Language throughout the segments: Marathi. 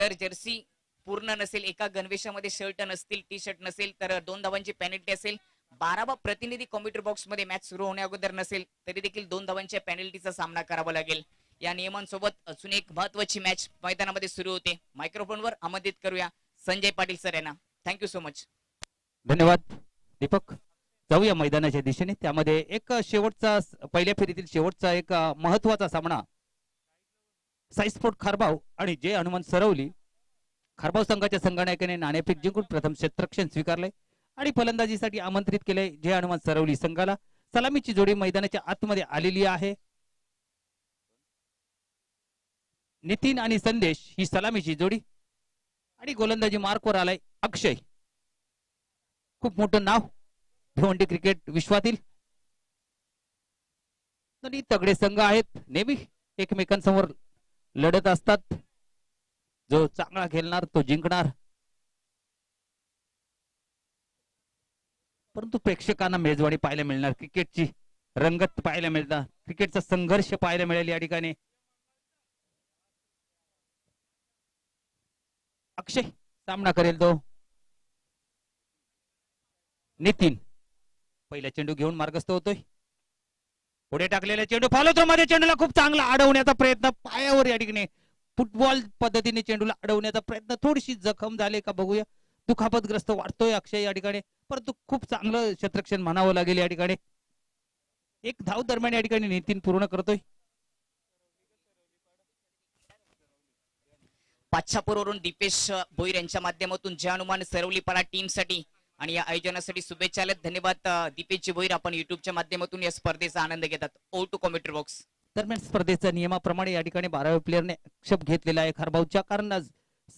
जर जर्सी पूर्ण नसेल, एका गणवेशामध्ये शर्ट नसतील, टी शर्ट नसेल, तर 2 धावांची पेनल्टी असेल. 12वा प्रतिनिधी कॉम्प्युटर बॉक्स मध्ये मॅच सुरू होण्या अगोदर नसेल तरी देखील 2 धावांच्या पेनल्टीचा सामना करावा लागेल. या नियमांसोबत अजून एक महत्वाची मॅच मैदानामध्ये सुरू होते. मायक्रोफोनवर आमंत्रित करूया संजय पाटील सर यांना. Thank you so much. धन्यवाद दीपक. जाऊया मैदानाच्या दिशेने. त्यामध्ये एक शेवटचा, पहिल्या फेरीतील शेवटचा एक महत्वाचा सामना साई स्पोर्ट खारबाव आणि जे हनुमान सरवली. खारबाव संघाच्या संघनायकाने नाणेफेक जिंकून प्रथम क्षेत्ररक्षण स्वीकारले आणि फलंदाजीसाठी आमंत्रित केले जे हनुमान सरवली संघाला. सलामीची जोडी मैदानाच्या आतमध्ये आलेली आहे. नितीन आणि संदेश ही सलामीची जोडी आणि गोलंदाजी मार्कवर आलाय अक्षय. खूप मोठं नाव भिवंडी क्रिकेट विश्वातील. दोन्ही तगडे संघ आहेत, नेहमी एकमेकांसमोर लढत असतात. जो चांगला खेळणार तो जिंकणार. परंतु प्रेक्षकांना मेजवानी पाहायला मिळणार, क्रिकेटची रंगत पाहायला मिळणार, क्रिकेटचा संघर्ष पाहायला मिळेल या ठिकाणी. अक्षय सामना करेल तो. नितीन पहिला चेंडू घेऊन मार्गस्थ होतोय. पुढे टाकलेला चेंडू फॉलो मध्ये चेंडूला खूप चांगला अडवण्याचा प्रयत्न पायावर या ठिकाणी फुटबॉल पद्धतीने चेंडूला अडवण्याचा प्रयत्न. थोडीशी जखम झाले का बघूया. दुखापतग्रस्त वाटतोय अक्षय या ठिकाणी, परंतु खूप चांगलं क्षेत्ररक्षण म्हणावं लागेल या ठिकाणी. एक धाव दरम्यान या ठिकाणी नितीन पूर्ण करतोय. पाच्छापूरवरून दीपेश भोईर यांच्या माध्यमातून जय हनुमान सरवलीपाडा टीमसाठी आणि या आयोजनासाठी शुभेच्छा. धन्यवाद दीपेश भोईर. आपण युट्यूबच्या माध्यमातून या स्पर्धेचा आनंद घेतात. Over to computer box. दरम्यान स्पर्धेच्या नियमाप्रमाणे या ठिकाणी 12व्या प्लेयरने आक्षेप घेतलेला आहे खारबावच्या. कारण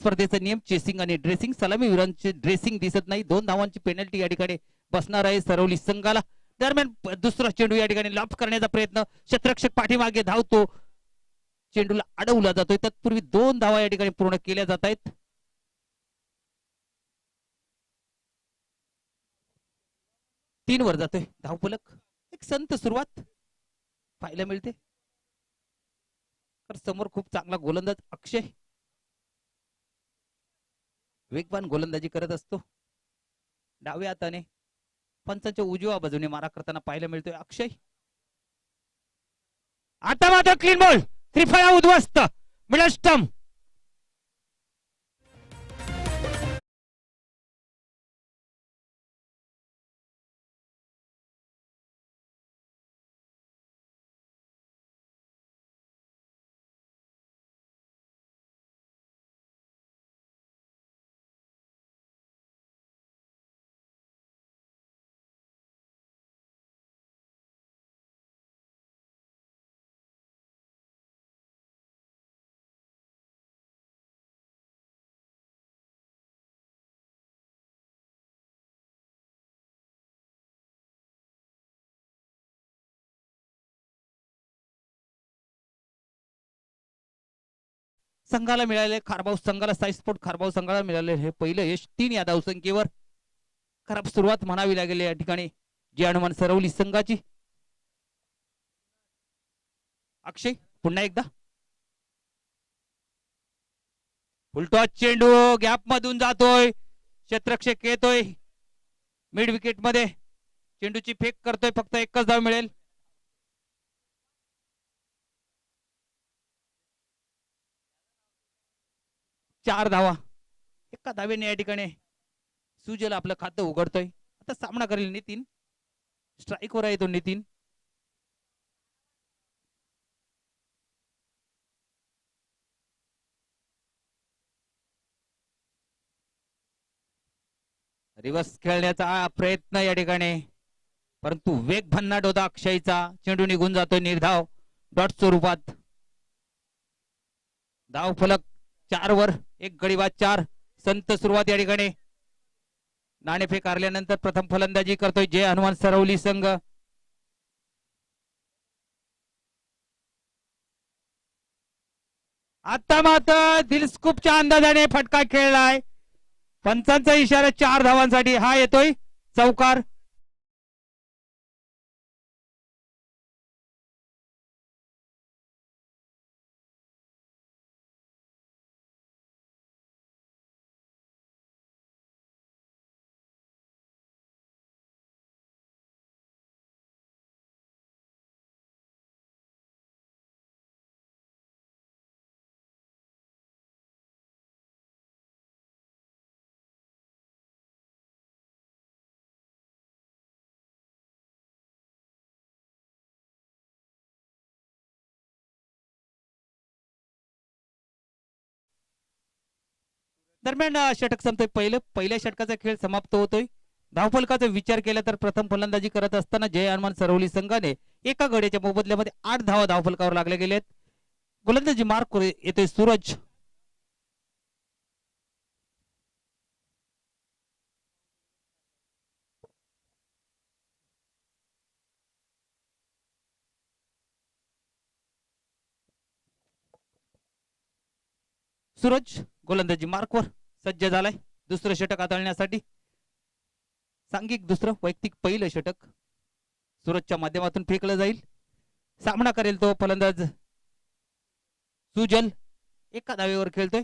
स्पर्धेचा नियम चेसिंग आणि ड्रेसिंग. सलामीवीरांचे ड्रेसिंग दिसत नाही. 2 धावांची पेनल्टी या ठिकाणी बसणार आहे सरवली संघाला. दरम्यान दुसरा चेंडू या ठिकाणी लॉफ्ट करण्याचा प्रयत्न. क्षेत्ररक्षक पाठीमागे धावतो, चेंडूला अडवला जातोय. तत्पूर्वी 2 धावा या ठिकाणी पूर्ण केल्या जात आहेत. तीन वर जातोय धावफलक. एक संत सुरुवात पाहायला मिळते. तर समोर खूप चांगला गोलंदाज अक्षय वेगवान गोलंदाजी करत असतो. डाव्या हाताने पंचांच्या उजव्या बाजूने मारा करताना पाहायला मिळतोय अक्षय. आता मात्र क्लीन बॉल, त्रिफळा उद्ध्वस्त, मिडल स्टंप. संघाला मिळाले, खारबाव संघाला, साई स्पोर्ट खारबाव संघाला मिळाले हे पहिलं यश 3 या धावसंख्येवर. खराब सुरुवात म्हणावी लागेल या ठिकाणी जे हनुमान सरवली संघाची. अक्षय पुन्हा एकदा फुलटॉस चेंडू गॅप मधून जातोय. क्षेत्ररक्षक येतोय मिड विकेट मध्ये. चेंडूची फेक करतोय. फक्त एकच धाव मिळेल. चार धावा एका धावेने या ठिकाणी सुजल आपलं खातं उघडतोय. आता सामना करेल नितीन. स्ट्राइक वर आहे तो नितीन. रिवर्स खेळण्याचा प्रयत्न या ठिकाणी, परंतु वेग भन्नाट होता अक्षयचा. चेंडू निघून जातोय निर्धाव डॉट स्वरूपात. धाव फलक 4 वर. एक गडीबाद 4. संत सुरुवात या ठिकाणी. नाणेफेक हारल्यानंतर प्रथम फलंदाजी करतोय जय हनुमान सरवली संघ. आता मात्र दिलस्कूपच्या अंदाजाने फटका खेळलाय. पंचांचा इशारा 4 धावांसाठी. हा येतोय चौकार. दरम्यान षटक संपतोय. पहिल्या षटकाचा खेळ समाप्त होतोय. धावफलकाचा विचार केला तर प्रथम फलंदाजी करत असताना जय हनुमान सरवली संघाने एका गड्याच्या मोबदल्यामध्ये 8 धावा धावफलकावर लागले गेलेत. गोलंदाजी मार्क येतोय सूरज. सूरज गोलंदाजी मार्कवर सज्ज झालाय दुसरं षटक हाताळण्यासाठी. सांघिक दुसरं वैयक्तिक पहिलं षटक सूरजच्या माध्यमातून फेकलं जाईल. सामना करेल तो फलंदाज सुजल. एका धावेवर खेळतोय.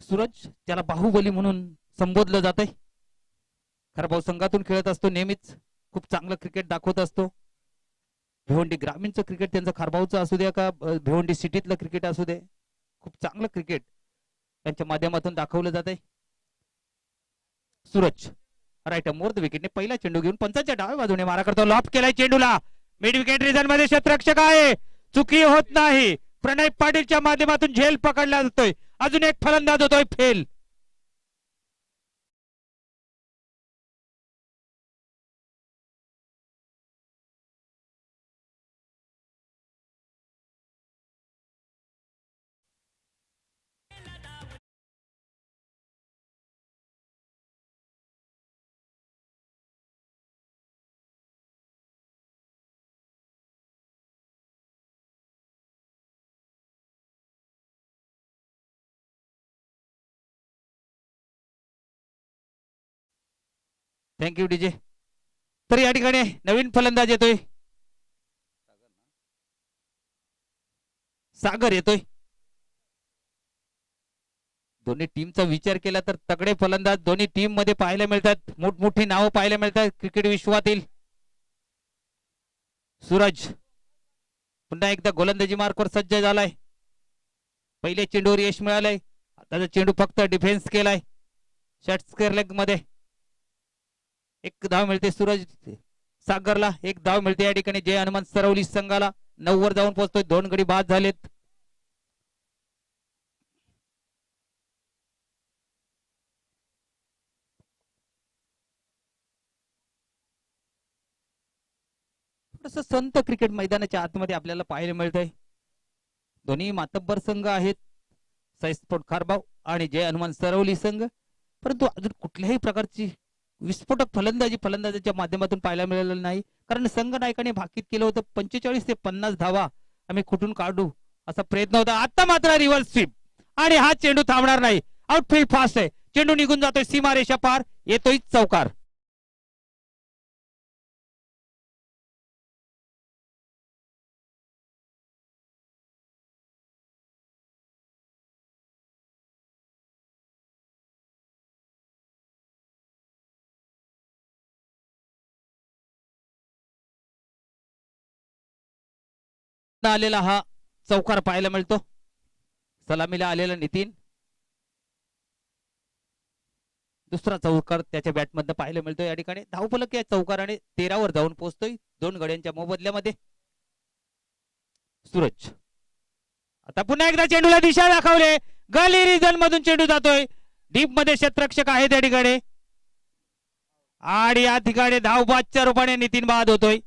सूरज ज्याला बाहुबली म्हणून संबोधलं जातंय. खरबाव संघातून खेळत असतो. नेहमीच खूप चांगलं क्रिकेट दाखवत असतो. भिवंडी ग्रामीणचं क्रिकेट त्यांचं खारबावचं असू द्या का भिवंडी सिटीतलं क्रिकेट असू दे, खूप चांगलं क्रिकेट त्यांच्या माध्यमातून दाखवलं जात आहे. सूरज राईट मोर विकेटने पहिला चेंडू घेऊन पंचाच्या डाव्या बाजूने मारा करतो. लॉप केलाय चेंडूला. मिड विकेट रिजन मध्ये क्षेत्ररक्षक आहे. चुकी होत नाही. प्रणय पाटीलच्या माध्यमातून झेल पकडला जातोय. अजून एक फलंदाज होतोय फेल. Thank you DJ. तर या ठिकाणी नवीन फलंदाज येतोय. सागर येतोय. दोन्ही टीमचा विचार केला तर तगडे फलंदाज दोन्ही टीम मध्ये पाहायला मिळतात. मोठमोठी नावं पाहायला मिळतात क्रिकेट विश्वातील. सूरज पुन्हा एकदा गोलंदाजी मार्कवर सज्ज झालाय. पहिल्या चेंडूवर यश मिळालंय. आता चेंडू फक्त डिफेन्स केलाय. शॉर्ट स्क्वेअर लेग मध्ये एक धाव मिळते सूरज सागरला. एक धाव मिळते या ठिकाणी जय हनुमान सरवली संघाला. 9 वर जाऊन पोहोचतोय. 2 गडी बाद झालेत. थोडस संत क्रिकेट मैदानाच्या आतमध्ये आपल्याला पाहायला मिळतंय. दोन्ही मातब्बर संघ आहेत. साईस्पोर्ट खारबाव आणि जय हनुमान सरवली संघ. परंतु अजून कुठल्याही प्रकारची विस्फोटक फलंदाजीच्या माध्यमातून पाहायला मिळालेलं नाही. कारण संघ नायकाने भाकीत केलं होतं 45 ते 50 धावा आम्ही कुठून काढू असा प्रयत्न होता. आता मात्र रिव्हर्स स्वीप आणि हा चेंडू थांबणार नाही. आउटफील्ड फास्ट आहे. चेंडू निघून जातोय सीमारेषा पार. येतोय चौकार. आलेला हा चौकार पाहायला मिळतो. सलामीला आलेला नितीन. दुसरा चौकार त्याच्या बॅटमधनं पाहायला मिळतो. या ठिकाणी धावफलक या चौकाराने 13 वर जाऊन पोहोचतोय 2 गड्यांच्या मोबदल्यामध्ये. सूरज आता पुन्हा एकदा चेंडूला दिशा दाखवले. गली रिजन मधून चेंडू जातोय. डीप मध्ये क्षेत्ररक्षक आहे त्या ठिकाणी आणि या ठिकाणी धावबादच्या रूपाने नितीन बाद होतोय.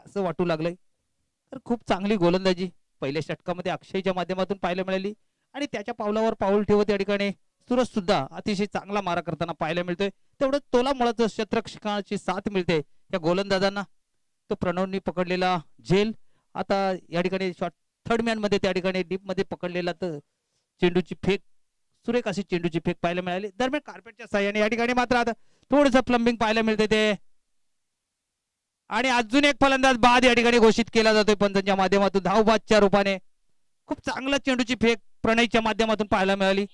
असं वाटू लागलंय. तर खूप चांगली गोलंदाजी पहिल्या षटकामध्ये अक्षयच्या माध्यमातून पाहायला मिळाली आणि त्याच्या पावलावर पाऊल ठेवत या ठिकाणी सूरज सुद्धा अतिशय चांगला मारा करताना पाहायला मिळतोय. तेवढं तोला मुळाचं क्षेत्ररक्षकाची साथ मिळते या गोलंदाजांना. तो प्रणवनी पकडलेला झेल आता या ठिकाणी शॉट थर्ड मॅन मध्ये त्या ठिकाणी डीप मध्ये पकडलेला तर चेंडूची फेक सुरेख अशी चेंडूची फेक पाहायला मिळाली. दरम्यान कार्पेटच्या साह्याने या ठिकाणी मात्र आता थोडंसं प्लंबिंग पाहायला मिळते ते. आणि अजून एक फलंदाज बाद या ठिकाणी घोषित केला जातोय पंचांच्या माध्यमातून धावबादच्या रूपाने. खूप चांगला चेंडूची फेक प्रणयच्या माध्यमातून पाहायला मिळाली.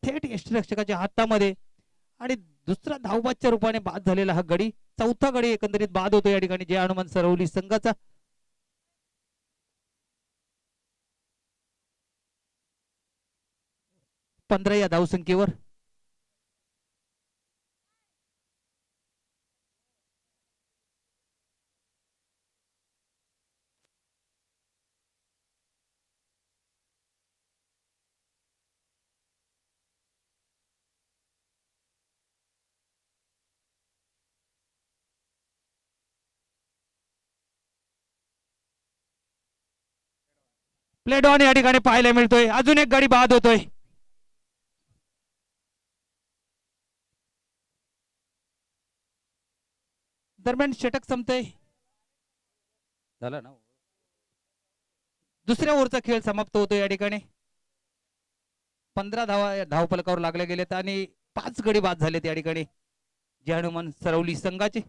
थेट यष्टीरक्षकाच्या हातामध्ये आणि दुसरा धावबादच्या रूपाने बाद झालेला हा गडी चौथा गडी एकंदरीत बाद होतो या ठिकाणी जय हनुमान सरवली संघाचा. पंधरा या धावसंख्येवर प्लेड ऑन या ठिकाणी पाहायला मिळतोय. अजून एक गडी बाद होतोय. दरम्यान षटक संपतय. झाला ना दुसऱ्या ओव्हरचा खेळ समाप्त होतो या ठिकाणी. 15 धावा धावफलकावर लागले गेलेत आणि 5 गडी बाद झालेत या ठिकाणी जय हनुमान सरवली संघाचे.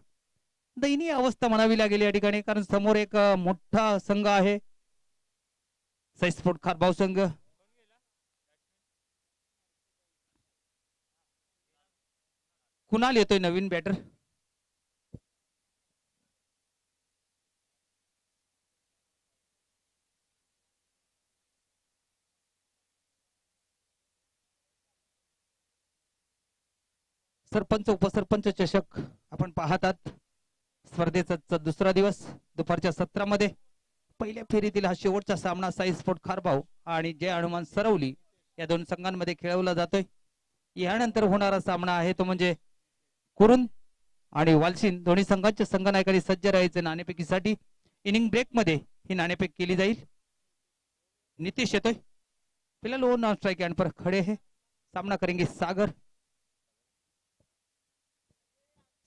दयनीय अवस्था म्हणावी लागेल या ठिकाणी कारण समोर एक मोठा संघ आहे साईस्पोर्ट खारबाव संघ. कुणाल येतोय नवीन बॅटर. सरपंच उपसरपंच चषक आपण पाहतात. स्पर्धेचा दुसरा दिवस दुपारच्या सत्रामध्ये पहिल्या फेरीतील हा शेवटचा सामना साई स्पोर्ट खारबाव आणि जय हनुमान सरवली या दोन संघांमध्ये खेळवला जातोय. यानंतर होणारा सामना आहे तो म्हणजे कुरुन आणि वालशीन दोन्ही संघांच्या संघनायकांनी सज्ज राहायचे नाणेफेकीसाठी. इनिंग ब्रेक मध्ये ही नाणेफेक केली जाईल. नितेश येतोय फिलहाल वो नॉन स्ट्राइक एंड पर खड़े हैं. सामना करेंगे सागर.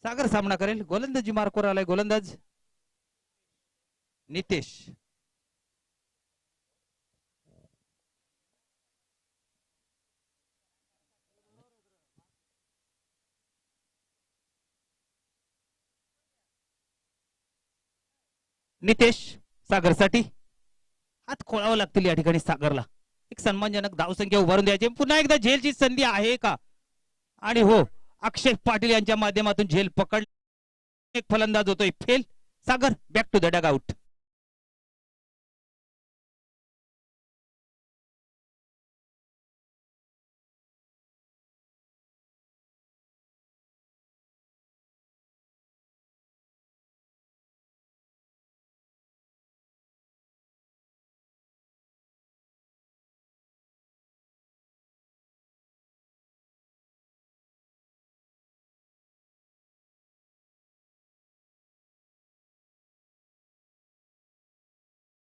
सागर सामना करेल. गोलंदाजी मार्कवर आलाय गोलंदाज नितेश. नितेश सागरसाठी हात खोळावं लागतील या ठिकाणी सागरला. एक सन्मानजनक धावसंख्या उभारून द्यायची. पुन्हा एकदा झेलची संधी आहे का. आणि हो अक्षय पाटील यांच्या माध्यमातून झेल पकड. एक फलंदाज होतोय fail. Sagar back to the dugout.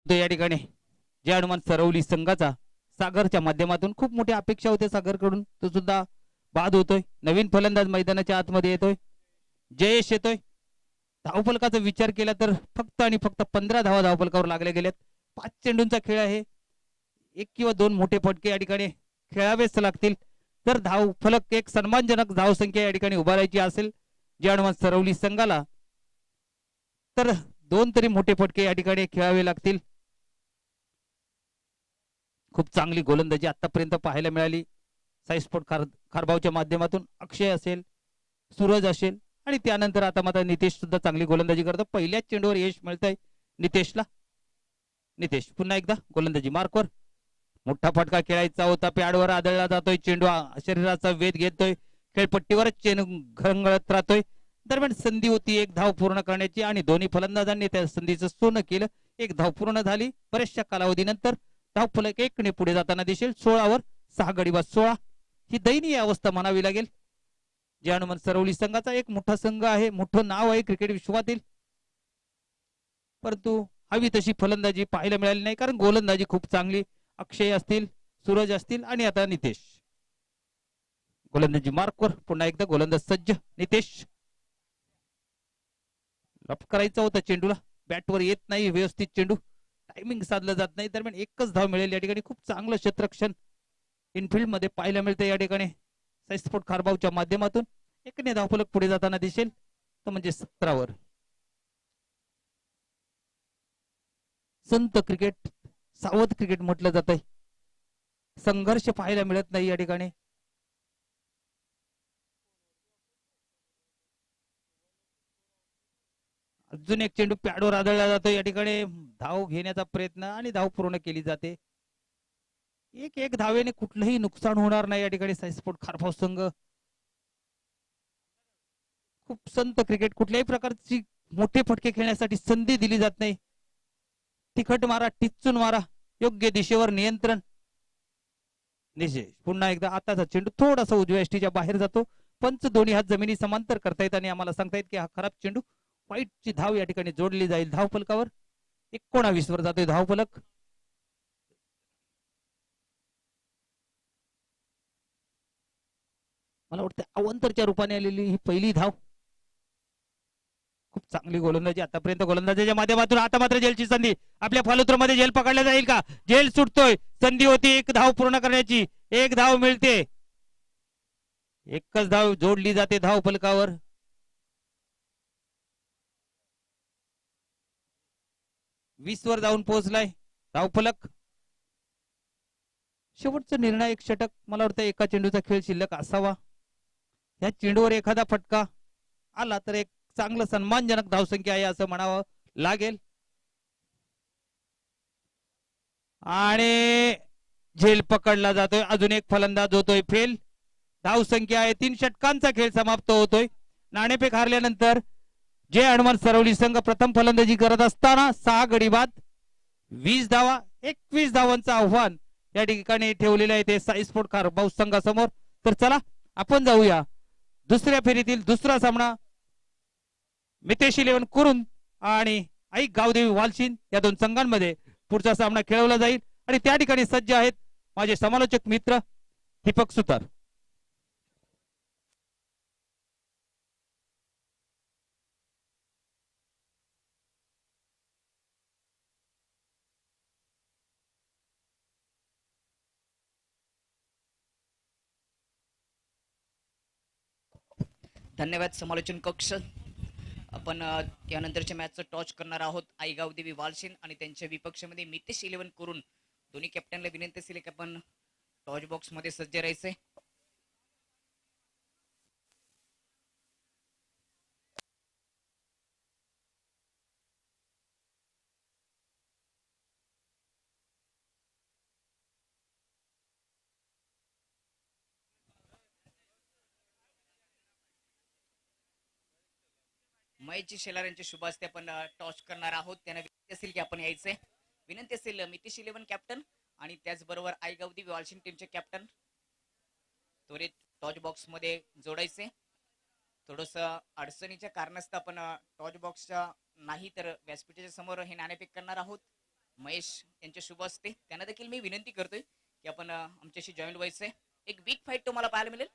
या ठिकाणी जय हनुमान सरवली संघाचा सागरच्या माध्यमातून खूप मोठी अपेक्षा होते सागरकडून. तो सुद्धा बाद होतोय. नवीन फलंदाज मैदानाच्या आतमध्ये येतोय. जयेश येतोय. धावफलकाचा विचार केला तर फक्त आणि फक्त 15 धावा धावफलकावर लागले गेलेत. 5 चेंडूंचा खेळ आहे. 1 किंवा 2 मोठे फटके या ठिकाणी खेळावेच लागतील. जर धावफलक एक सन्मानजनक धावसंख्या या ठिकाणी उभारायची असेल जय हनुमान सरवली संघाला तर 2 तरी मोठे फटके या ठिकाणी खेळावे लागतील. खूप चांगली गोलंदाजी आतापर्यंत पाहायला मिळाली. साई स्पोर्ट खारबावच्या माध्यमातून अक्षय असेल, सूरज असेल आणि त्यानंतर आता मात्र नितेश सुद्धा चांगली गोलंदाजी करतो. पहिल्याच चेंडूवर यश मिळतंय नितेशला. नितेश पुन्हा एकदा गोलंदाजी मार्कवर. मोठा फटका खेळायचा होता, पॅडवर आदळला जातोय चेंडू, शरीराचा वेध घेतोय, खेळपट्टीवरच चेंडू घरंगळत राहतोय. दरम्यान संधी होती एक धाव पूर्ण करण्याची आणि दोन्ही फलंदाजांनी त्या संधीचं सोनं केलं. एक धाव पूर्ण झाली. बऱ्याचशा कालावधीनंतर धाव फलक 1 ने पुढे जाताना दिसेल. 16 वर 6 गडी बाद 16. ही दयनीय अवस्था म्हणावी लागेल. जे हनुमान सरवली संघाचा एक मोठा संघ आहे, मोठं नाव आहे क्रिकेट विश्वातील, परंतु हवी तशी फलंदाजी पाहायला मिळाली नाही. कारण गोलंदाजी खूप चांगली, अक्षय असतील, सूरज असतील आणि आता नितेश. गोलंदाजी मार्कवर. पुन्हा एकदा गोलंदाज सज्ज. नितेश लप करायचा होता चेंडूला, बॅटवर येत नाही व्यवस्थित चेंडू, टायमिंग साधलं जात नाही. दरम्यान एकच धाव मिळेल या ठिकाणी. खूप चांगलं क्षेत्ररक्षण इनफिल्ड मध्ये पाहायला मिळतं या ठिकाणी. साई स्पोर्ट खारबावच्या माध्यमातून 1 ने धावफलक पुढे जाताना दिसेल, तो म्हणजे 17 वर. संत क्रिकेट, सावध क्रिकेट म्हटलं जात आहे. संघर्ष पाहायला मिळत नाही या ठिकाणी. अजून एक चेंडू पॅडवर आदळला जातो या ठिकाणी. धाव घेण्याचा प्रयत्न आणि धाव पूर्ण केली जाते. एक धावेने कुठलंही नुकसान होणार नाही या ठिकाणी. साई स्पोर्ट खारबाव संघ खूप संत क्रिकेट, कुठल्याही प्रकारची मोठे फटके खेळण्यासाठी संधी दिली जात नाही. तिखट मारा, टिच्चून मारा, योग्य दिशेवर नियंत्रण. निषेध. पुन्हा एकदा आताचा चेंडू थोडासा उजव्या यष्टीच्या बाहेर जातो. पंच दोन्ही हात जमिनी समांतर करतायत आणि आम्हाला सांगतायत की हा खराब चेंडू. वाईटची धाव या ठिकाणी जोडली जाईल धाव फलकावर. 19 वर जातोय धाव फलक. मला वाटतं अवंतरच्या रूपाने आलेली ही पहिली धाव. खूप चांगली गोलंदाजी आतापर्यंत गोलंदाजीच्या माध्यमातून. आता मात्र जेलची संधी. आपल्या फॉलोथ्रोमध्ये जेल पकडला जाईल का? जेल सुटतोय. संधी होती एक धाव पूर्ण करण्याची, एक धाव मिळते. एकच धाव जोडली जाते धाव फलकावर. वीस वर जाऊन पोहोचलाय धाव फलक. शेवटचं निर्णायक षटक. मला वाटतं एका चेंडूचा खेळ शिल्लक असावा. या चेंडूवर एखादा फटका आला तर एक चांगलं सन्मानजनक धावसंख्या आहे असं म्हणावं लागेल. आणि झेल पकडला जातोय. अजून एक फलंदाज होतोय फेल. धावसंख्या आहे 3 षटकांचा खेळ समाप्त होतोय. नाणेफेक हारल्यानंतर जे हनुमान सरवली संघ प्रथम फलंदाजी करत असताना 6 गडी बाद 20 धावा 21 धावांचं आव्हान या ठिकाणी ठेवलेलं आहे ते साई स्पोर्ट खारबाव संघासमोर. तर चला आपण जाऊया दुसऱ्या फेरीतील दुसरा सामना. मितेश 11 कुरुन आणि आई गावदेवी वालशीन या दोन संघांमध्ये पुढचा सामना खेळवला जाईल. आणि त्या ठिकाणी सज्ज आहेत माझे समालोचक मित्र दीपक सुतार. धन्यवाद समालोचन कक्ष. आपण यानंतरच्या मॅचचं टॉच करणार आहोत. आईगाव देवी वालशीन आणि त्यांच्या विपक्षामध्ये मितेश 11 करून. दोन्ही कॅप्टनला विनंती असेल की आपण टॉच बॉक्स मध्ये सज्ज राहायचे. महेशजी शेलार यांचे शुभ हस्ते आपण टॉच करणार आहोत. त्यांना विनंती असेल की आपण यायचे. विनंती असेल मितेश 11 कॅप्टन आणि त्याचबरोबर आईगाव देवी वालशीन टीमचे कॅप्टन त्वरित टॉच बॉक्स मध्ये जोडायचे. थोडस अडचणीच्या कारणास्तव आपण टॉच बॉक्सच्या नाही तर व्यासपीठाच्या समोर हे नाणेफेक करणार आहोत. महेश यांचे शुभ हस्ते त्यांना देखील मी विनंती करतोय की आपण आमच्याशी जॉईन व्हायचे. एक बिग फाईट तुम्हाला पाहायला मिळेल.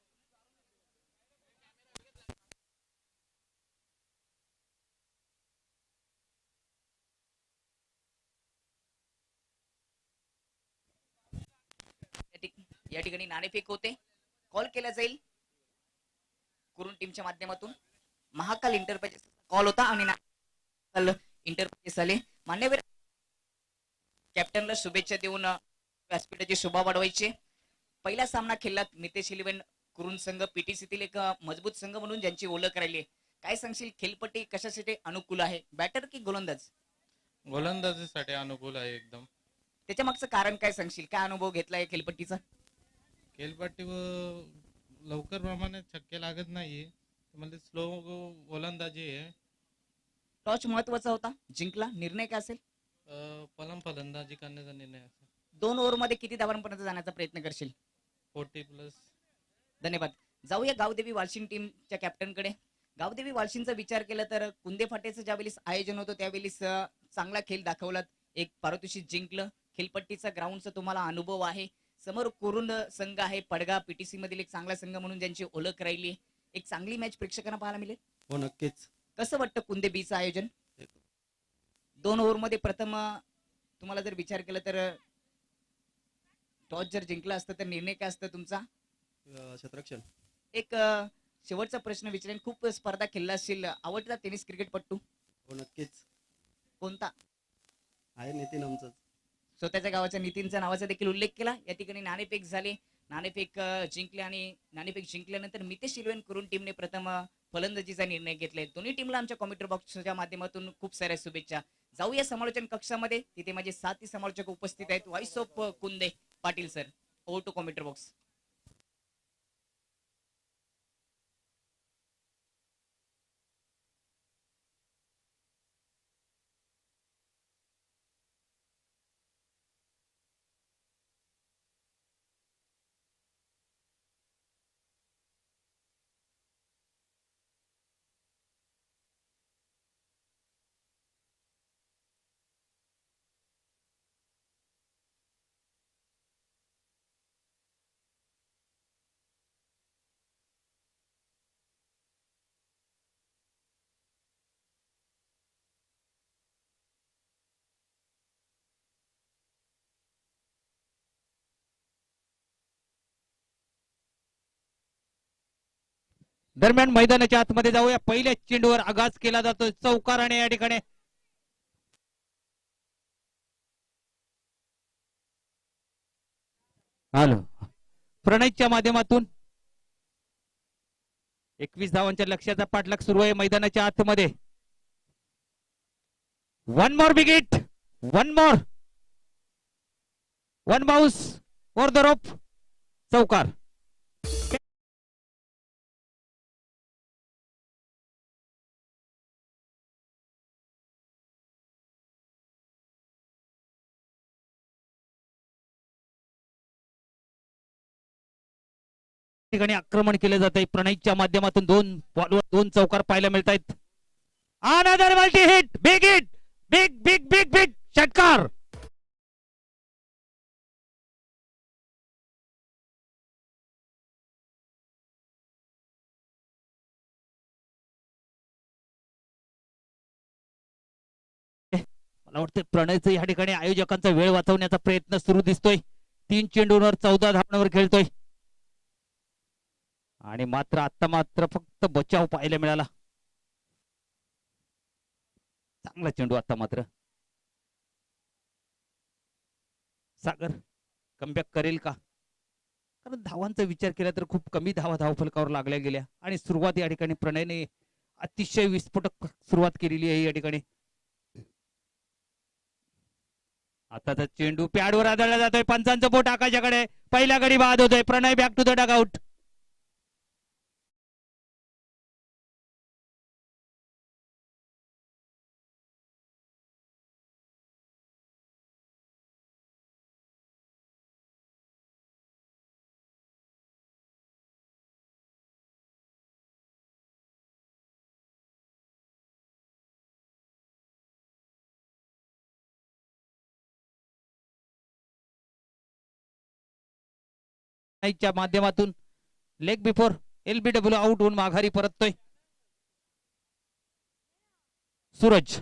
या ठिकाणी नाणेफेक होते. कॉल केला जाईल कुरुन टीमच्या माध्यमातून. महाकाल इंटरप्राइजेस कॉल होता आणि इंटरप्राइजेस आले. मान्यवर कॅप्टनला शुभेच्छा देऊन व्यासपीठाची शोभा वाढवायची. पहिला सामना खेळलात नितेश इलेव्हन कुरुन संघ पीटीसीतील एक मजबूत संघ म्हणून ज्यांची ओळख राहिली आहे. काय सांगशील, खेळपट्टी कशासाठी अनुकूल आहे, बॅटर की गोलंदाज? गोलंदाजीसाठी अनुकूल आहे एकदम. त्याच्या मागचं कारण काय सांगशील, काय अनुभव घेतलाय खेळपट्टीचा? खेळपट्टी लवकर प्रमाणे छक्के लागत नाहीये, म्हणजे स्लो गोलंदाजी आहे. टॉच महत्वाचा होता, जिंकला. निर्णय काय असेल? फलंदाजी करण्याचा निर्णय असेल. 2 ओव्हरमध्ये किती धावांपर्यंत जाण्याचा प्रयत्न करशील? 40+. धन्यवाद. जाऊया गावदेवी वालशिंग टीमच्या कॅप्टनकडे. गावदेवी वालशिंगचा विचार केला तर कुंदे फाटेचं ज्यावेळेस आयोजन होतं त्यावेळेस चांगला खेळ दाखवलात, एक पारितोषिक जिंकलं. खेळपट्टीचा ग्राउंडचा तुम्हाला अनुभव आहे. समोर कुरुंद संघ आहे, पडगा पीटीसी मधील एक चांगला संघ म्हणून ज्यांची ओळख राहिली. एक चांगली मॅच प्रेक्षकांना पाहायला मिळेल. हो नक्कीच. कसं वाटतं कुंदे बीचं आयोजन? 2 ओव्हरमध्ये प्रथम तुम्हाला जर विचार केला तर टॉस जर जिंकला असतं तर निर्णय काय असतं तुमचा? क्षेत्ररक्षण. एक शेवटचा प्रश्न विचारेन, खूप स्पर्धा खेळला असशील, आवडता टेनिस क्रिकेटपट्टू हो नक्कीच कोणता आहे? नितीन आमचं. स्वतःच्या गावाच्या नितीनचा नावाचा देखील उल्लेख केला. या ठिकाणी नाणेफेक झाले, नाणेफेक जिंकले आणि नाणेफेक जिंकल्यानंतर नितेश इलेव्हन करून टीमने प्रथम फलंदाजीचा निर्णय घेतलाय. दोन्ही टीमला आमच्या कॉमेंट्री बॉक्सच्या माध्यमातून खूप साऱ्या शुभेच्छा. जाऊया समालोचन कक्षामध्ये, तिथे माझे साथी समालोचक उपस्थित आहेत. Voice of Kunde Patil sir, over to commentary box. दरम्यान मैदानाच्या आतमध्ये जाऊया. पहिल्या चेंडूवर आघात केला जातो चौकाराने. या ठिकाणी हॅलो प्रणयच्या माध्यमातून 21 धावांच्या लक्ष्याचा पाठलाग सुरू आहे मैदानाच्या आतमध्ये. One more big hit, one more, one bounce for the rope, चौकार. ठिकाणी आक्रमण केले जात आहे प्रणयच्या माध्यमातून. 2 बॉलवर 2 चौकार पाहायला मिळत आहेत. Another multi hit, big hit, big big big big षटकार. मला वाटतं प्रणयचं या ठिकाणी आयोजकांचा वेळ वाचवण्याचा प्रयत्न सुरू दिसतोय. 3 चेंडूंवर 14 धावांवर खेळतोय आणि मात्र फक्त बचाव पाहायला मिळाला. चांगला चेंडू आता मात्र. सागर कमबॅक करेल का? कारण धावांचा विचार केला तर खूप कमी धावफलकावर लागल्या गेल्या आणि सुरुवात या ठिकाणी प्रणयने अतिशय विस्फोटक सुरुवात केलेली आहे या ठिकाणी. आताचा चेंडू पॅडवर आदळला जातोय. पंचांचं बोट आकाशाकडे. पहिल्या गडी बाद होतोय. प्रणय बॅक टू द डगआउट. च्या माध्यमातून लेग बिफोर एलबीडब्ल्यू आउट होऊन माघारी परततोय. सूरज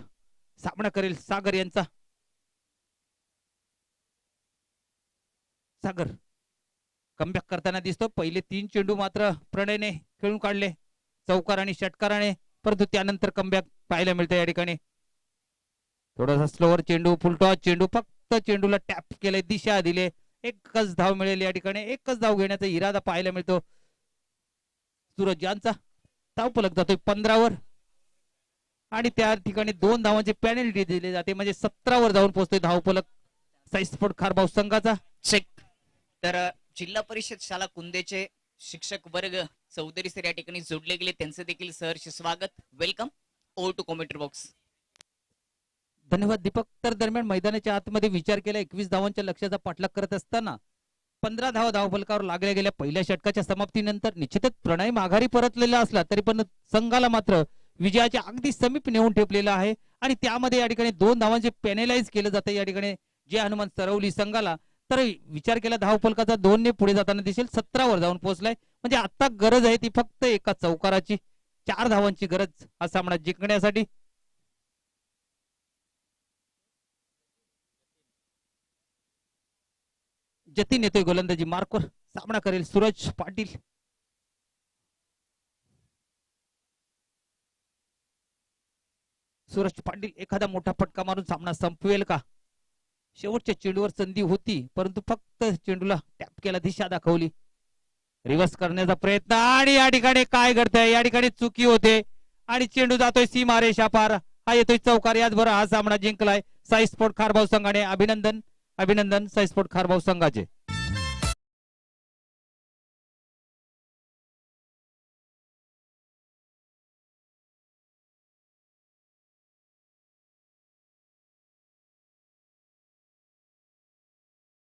सामना करेल सागर यांचा. सागर कमबॅक करताना दिसतो. पहिले 3 चेंडू मात्र प्रणयने खेळून काढले चौकार आणि षटकाराने, परंतु त्यानंतर कमबॅक पाहायला मिळतं या ठिकाणी. थोडासा स्लोअर चेंडू, फुलटॉस चेंडू, फक्त चेंडूला टॅप केले, दिशा दिले एकच धाव मिळेल या ठिकाणी, एकच धाव घेण्याचा इरादा पाहायला मिळतो सूरज यांचा. धावफलक जातोय 15 वर आणि त्या ठिकाणी 2 धावांची पेनल्टी दिली जाते, म्हणजे 17 वर जाऊन पोहोचतोय धावफलक साई स्पोर्ट खारबाव संघाचा. चेक. तर जिल्हा परिषद शाळा कुंदेचे शिक्षक वर्ग चौधरी सर या ठिकाणी जोडले गेले, त्यांचं देखील सहर्ष स्वागत. Welcome. Over to commentary box. धन्यवाद दीपक. तर दरम्यान मैदानाच्या आतमध्ये विचार केला 21 धावांच्या लक्ष्याचा पाठलाग करत असताना 15 धावा धावफलकावर लागल्या गेल्या पहिल्या षटकाच्या समाप्तीनंतर निश्चितच प्रणय माघारी परतलेला असला तरी पण संघाला मात्र विजयाच्या अगदी समीप नेऊन ठेपलेला आहे आणि त्यामध्ये या ठिकाणी 2 धावांचे पेनलाइज केलं जातं या ठिकाणी जे हनुमान सरवली संघाला. तर विचार केला धावफलकाचा 2 ने पुढे जाताना दिसेल, 17 वर जाऊन पोहोचलाय. म्हणजे आता गरज आहे ती फक्त एका चौकाराची, 4 धावांची गरज हा सामना जिंकण्यासाठी. जतीन येतोय गोलंदाजी मार्कवर, सामना करेल सूरज पाटील. सूरज पाटील एखादा मोठा फटका मारून सामना संपवेल का? शेवटच्या चेंडूवर संधी होती परंतु फक्त चेंडूला टॅप केला, दिशा दाखवली, रिव्हर्स करण्याचा प्रयत्न आणि या ठिकाणी काय घडतंय, या ठिकाणी चुकी होते आणि चेंडू जातोय सीमारेषा पार. हा येतोय चौकार. याचबरोबर हा सामना जिंकलाय साई स्पोर्ट खारबाव संघाने. अभिनंदन, अभिनंदन साई स्पोर्ट खारबाव संघाचे.